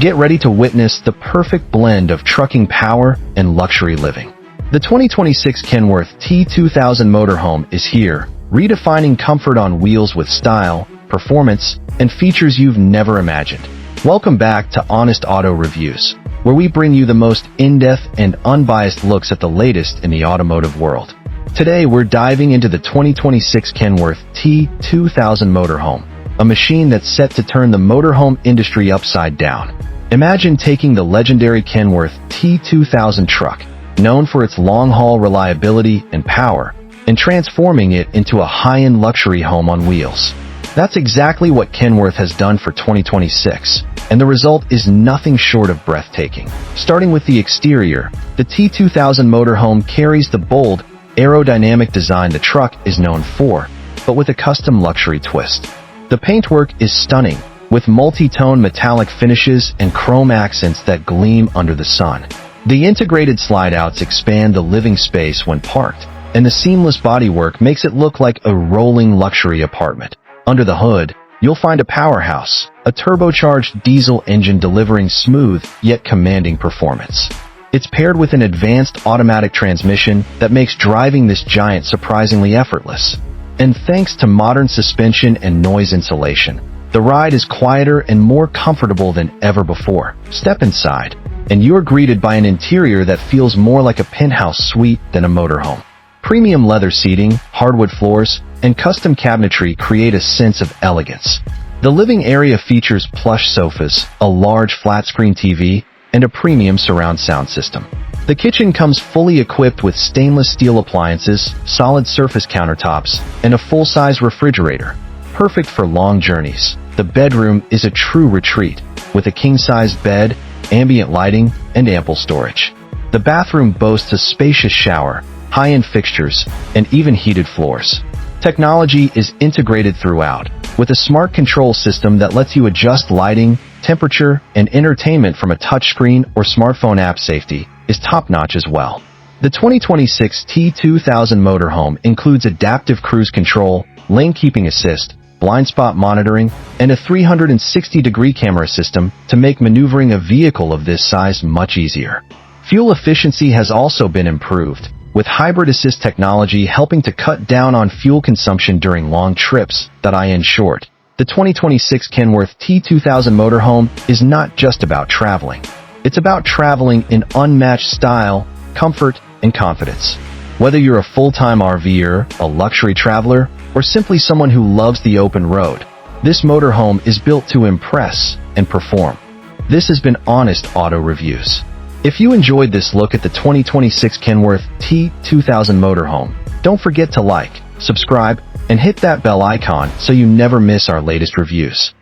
Get ready to witness the perfect blend of trucking power and luxury living. The 2026 Kenworth T2000 Motorhome is here, redefining comfort on wheels with style, performance, and features you've never imagined. Welcome back to Honest Auto Reviews, where we bring you the most in-depth and unbiased looks at the latest in the automotive world. Today, we're diving into the 2026 Kenworth T2000 Motorhome, a machine that's set to turn the motorhome industry upside down. Imagine taking the legendary Kenworth T2000 truck, known for its long-haul reliability and power, and transforming it into a high-end luxury home on wheels. That's exactly what Kenworth has done for 2026, and the result is nothing short of breathtaking. Starting with the exterior, the T2000 Motorhome carries the bold, aerodynamic design the truck is known for, but with a custom luxury twist. The paintwork is stunning, with multi-tone metallic finishes and chrome accents that gleam under the sun. The integrated slide-outs expand the living space when parked, and the seamless bodywork makes it look like a rolling luxury apartment. Under the hood, you'll find a powerhouse, a turbocharged diesel engine delivering smooth yet commanding performance. It's paired with an advanced automatic transmission that makes driving this giant surprisingly effortless. And thanks to modern suspension and noise insulation, the ride is quieter and more comfortable than ever before. Step inside, and you're greeted by an interior that feels more like a penthouse suite than a motorhome. Premium leather seating, hardwood floors, and custom cabinetry create a sense of elegance. The living area features plush sofas, a large flat-screen TV, and a premium surround sound system. The kitchen comes fully equipped with stainless steel appliances, solid surface countertops, and a full-size refrigerator, perfect for long journeys. The bedroom is a true retreat, with a king-size bed, ambient lighting, and ample storage. The bathroom boasts a spacious shower, high-end fixtures, and even heated floors. Technology is integrated throughout, with a smart control system that lets you adjust lighting, temperature, and entertainment from a touchscreen or smartphone app. Safety is top-notch as well. The 2026 T2000 Motorhome includes adaptive cruise control, lane keeping assist, blind spot monitoring, and a 360-degree camera system to make maneuvering a vehicle of this size much easier. Fuel efficiency has also been improved, with hybrid assist technology helping to cut down on fuel consumption during long trips. In short, the 2026 Kenworth T2000 Motorhome is not just about traveling. It's about traveling in unmatched style, comfort, and confidence. Whether you're a full-time RVer, a luxury traveler, or simply someone who loves the open road, this motorhome is built to impress and perform. This has been Honest Auto Reviews. If you enjoyed this look at the 2026 Kenworth T2000 Motorhome, don't forget to like, subscribe, and hit that bell icon so you never miss our latest reviews.